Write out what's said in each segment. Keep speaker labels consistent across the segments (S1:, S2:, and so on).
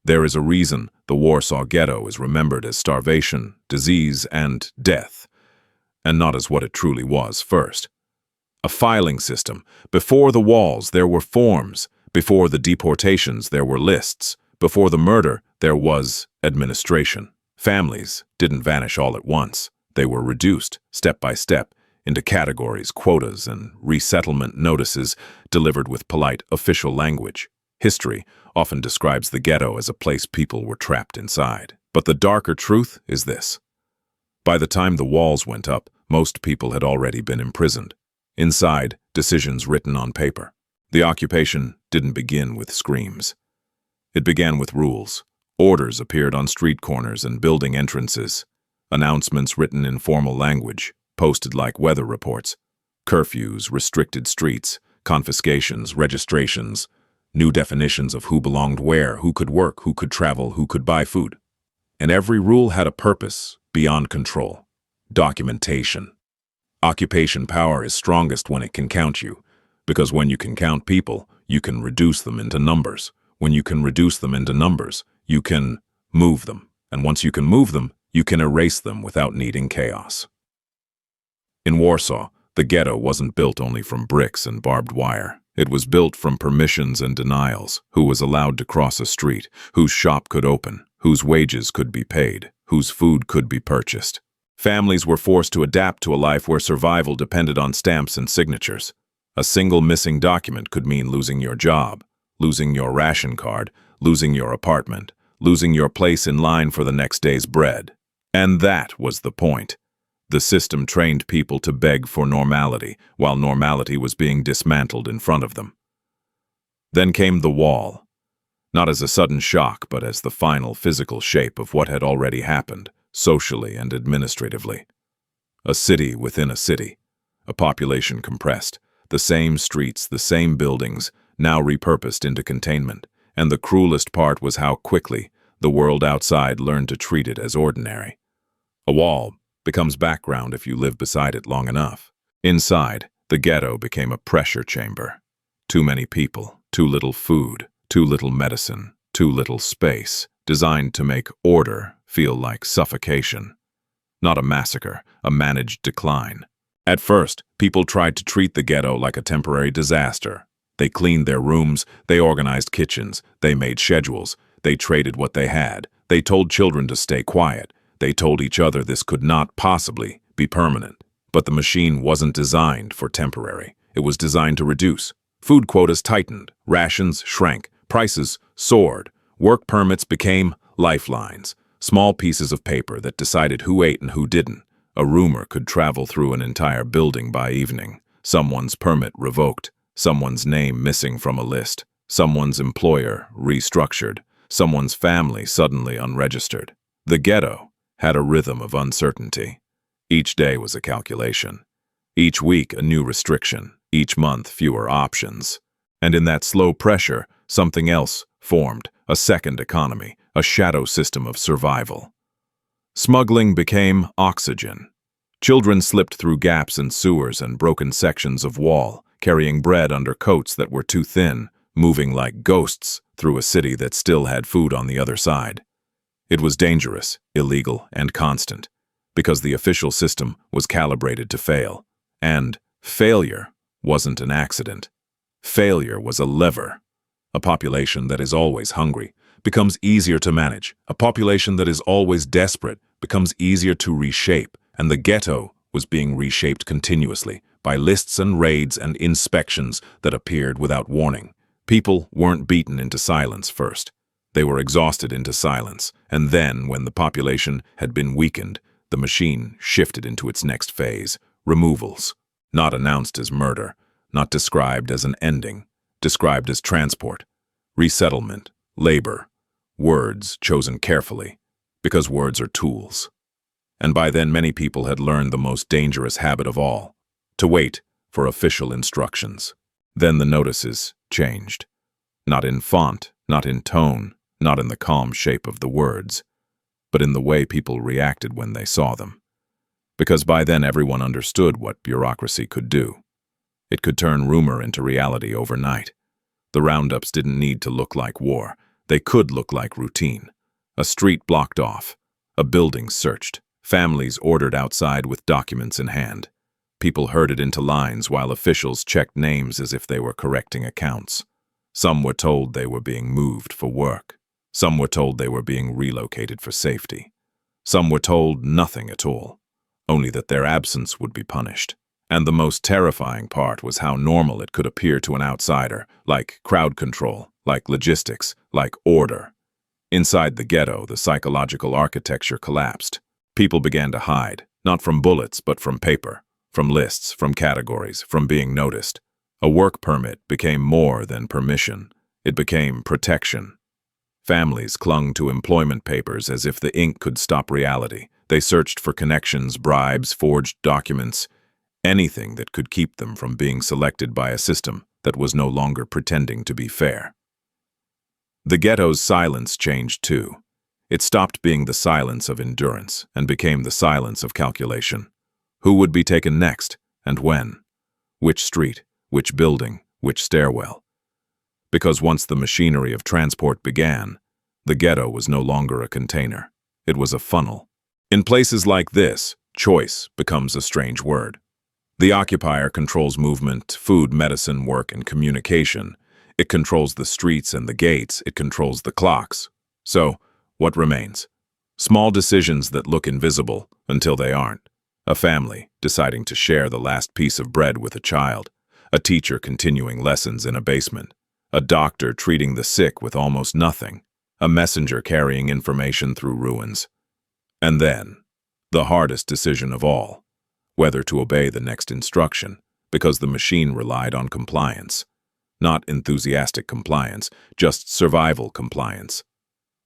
S1: There is a reason the Warsaw Ghetto is remembered as starvation, disease, and death, and not as what it truly was first. A filing system. Before the walls, there were forms. Before the deportations, there were lists. Before the murder, there was administration. Families didn't vanish all at once. They were reduced, step by step, into categories, quotas, and resettlement notices delivered with polite official language. History often describes the ghetto as a place people were trapped inside. But the darker truth is this. By the time the walls went up, most people had already been imprisoned. Inside, decisions written on paper. The occupation didn't begin with screams. It began with rules. Orders appeared on street corners and building entrances. Announcements written in formal language, posted like weather reports. Curfews, restricted streets, confiscations, registrations, new definitions of who belonged where, who could work, who could travel, who could buy food. And every rule had a purpose beyond control. Documentation. Occupation power is strongest when it can count you, because when you can count people, you can reduce them into numbers. When you can reduce them into numbers, you can move them. And once you can move them, you can erase them without needing chaos. In Warsaw, the ghetto wasn't built only from bricks and barbed wire. It was built from permissions and denials. Who was allowed to cross a street, whose shop could open, whose wages could be paid, whose food could be purchased. Families were forced to adapt to a life where survival depended on stamps and signatures. A single missing document could mean losing your job, losing your ration card, losing your apartment, losing your place in line for the next day's bread. And that was the point. The system trained people to beg for normality, while normality was being dismantled in front of them. Then came the wall, not as a sudden shock, but as the final physical shape of what had already happened, socially and administratively. A city within a city, a population compressed, the same streets, the same buildings, now repurposed into containment, and the cruelest part was how quickly the world outside learned to treat it as ordinary. A wall becomes background if you live beside it long enough. Inside, the ghetto became a pressure chamber. Too many people, too little food, too little medicine, too little space, designed to make order feel like suffocation. Not a massacre, a managed decline. At first, people tried to treat the ghetto like a temporary disaster. They cleaned their rooms, they organized kitchens, they made schedules, they traded what they had, they told children to stay quiet, they told each other this could not possibly be permanent. But the machine wasn't designed for temporary. It was designed to reduce. Food quotas tightened, rations shrank, prices soared, work permits became lifelines, small pieces of paper that decided who ate and who didn't. A rumor could travel through an entire building by evening. Someone's permit revoked, someone's name missing from a list, someone's employer restructured, someone's family suddenly unregistered. The ghetto had a rhythm of uncertainty. Each day was a calculation. Each week a new restriction. Each month fewer options. And in that slow pressure, something else formed, a second economy, a shadow system of survival. Smuggling became oxygen. Children slipped through gaps in sewers and broken sections of wall, carrying bread under coats that were too thin, moving like ghosts through a city that still had food on the other side. It was dangerous, illegal, and constant, because the official system was calibrated to fail. And failure wasn't an accident. Failure was a lever. A population that is always hungry becomes easier to manage. A population that is always desperate becomes easier to reshape. And the ghetto was being reshaped continuously by lists and raids and inspections that appeared without warning. People weren't beaten into silence first. They were exhausted into silence, and then, when the population had been weakened, the machine shifted into its next phase, removals. Not announced as murder, not described as an ending, described as transport, resettlement, labor, words chosen carefully, because words are tools. And by then many people had learned the most dangerous habit of all, to wait for official instructions. Then the notices changed. Not in font, not in tone, not in the calm shape of the words, but in the way people reacted when they saw them. Because by then everyone understood what bureaucracy could do. It could turn rumor into reality overnight. The roundups didn't need to look like war. They could look like routine. A street blocked off, a building searched, families ordered outside with documents in hand. People herded into lines while officials checked names as if they were correcting accounts. Some were told they were being moved for work. Some were told they were being relocated for safety. Some were told nothing at all, only that their absence would be punished. And the most terrifying part was how normal it could appear to an outsider, like crowd control, like logistics, like order. Inside the ghetto, the psychological architecture collapsed. People began to hide, not from bullets, but from paper, from lists, from categories, from being noticed. A work permit became more than permission. It became protection. Families clung to employment papers as if the ink could stop reality. They searched for connections, bribes, forged documents, anything that could keep them from being selected by a system that was no longer pretending to be fair. The ghetto's silence changed too. It stopped being the silence of endurance and became the silence of calculation. Who would be taken next, and when? Which street, which building, which stairwell? Because once the machinery of transport began, the ghetto was no longer a container. It was a funnel. In places like this, choice becomes a strange word. The occupier controls movement, food, medicine, work, and communication. It controls the streets and the gates. It controls the clocks. So, what remains? Small decisions that look invisible until they aren't. A family deciding to share the last piece of bread with a child. A teacher continuing lessons in a basement. A doctor treating the sick with almost nothing. A messenger carrying information through ruins. And then, the hardest decision of all, whether to obey the next instruction, because the machine relied on compliance. Not enthusiastic compliance, just survival compliance.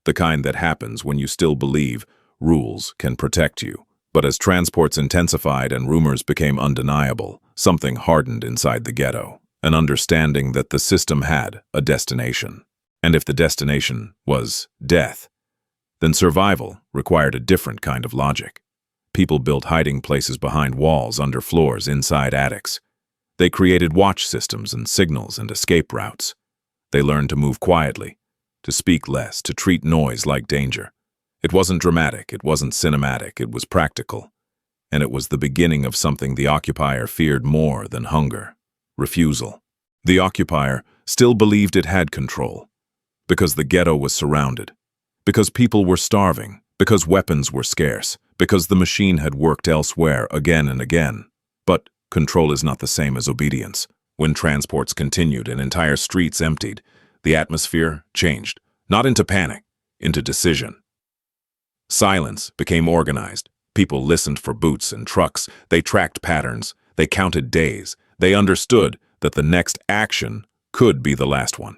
S1: The kind that happens when you still believe rules can protect you. But as transports intensified and rumors became undeniable, something hardened inside the ghetto, an understanding that the system had a destination. And if the destination was death, then survival required a different kind of logic. People built hiding places behind walls, under floors, inside attics. They created watch systems and signals and escape routes. They learned to move quietly, to speak less, to treat noise like danger. It wasn't dramatic, it wasn't cinematic, it was practical. And it was the beginning of something the occupier feared more than hunger: refusal. The occupier still believed it had control, because the ghetto was surrounded, because people were starving, because weapons were scarce, because the machine had worked elsewhere again and again. But control is not the same as obedience. When transports continued and entire streets emptied, the atmosphere changed, not into panic, into decision. Silence became organized. People listened for boots and trucks. They tracked patterns. They counted days. They understood that the next action could be the last one.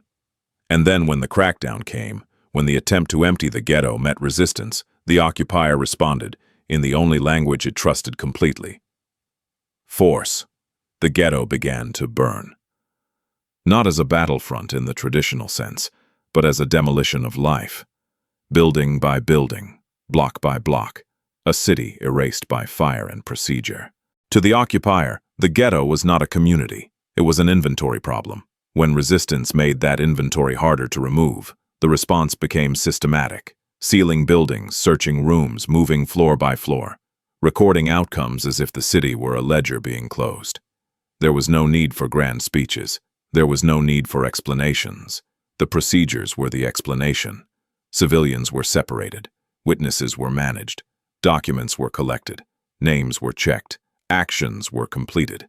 S1: And then when the crackdown came, when the attempt to empty the ghetto met resistance, the occupier responded in the only language it trusted completely: force. The ghetto began to burn. Not as a battlefront in the traditional sense, but as a demolition of life. Building by building, block by block, a city erased by fire and procedure. To the occupier, the ghetto was not a community. It was an inventory problem. When resistance made that inventory harder to remove, the response became systematic. Sealing buildings, searching rooms, moving floor by floor, recording outcomes as if the city were a ledger being closed. There was no need for grand speeches. There was no need for explanations. The procedures were the explanation. Civilians were separated. Witnesses were managed. Documents were collected. Names were checked. Actions were completed.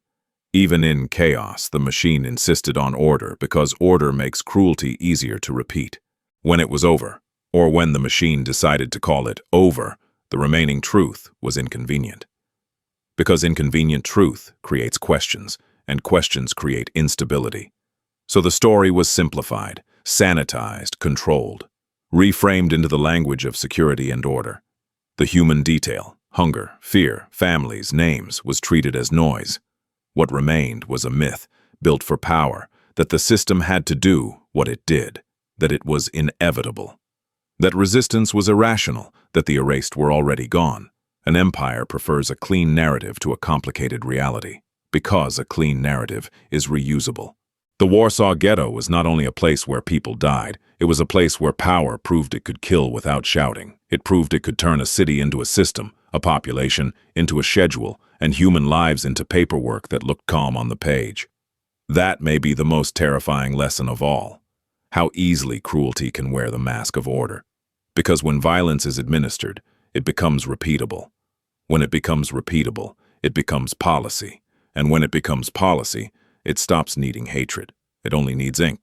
S1: Even in chaos, the machine insisted on order because order makes cruelty easier to repeat. When it was over, or when the machine decided to call it over, the remaining truth was inconvenient. Because inconvenient truth creates questions, and questions create instability. So the story was simplified, sanitized, controlled, reframed into the language of security and order. The human detail, hunger, fear, families, names, was treated as noise. What remained was a myth, built for power, that the system had to do what it did, that it was inevitable, that resistance was irrational, that the erased were already gone. An empire prefers a clean narrative to a complicated reality, because a clean narrative is reusable. The Warsaw Ghetto was not only a place where people died, it was a place where power proved it could kill without shouting. It proved it could turn a city into a system, a population into a schedule, and human lives into paperwork that looked calm on the page. That may be the most terrifying lesson of all: how easily cruelty can wear the mask of order. Because when violence is administered, it becomes repeatable. When it becomes repeatable, it becomes policy. And when it becomes policy, it stops needing hatred. It only needs ink.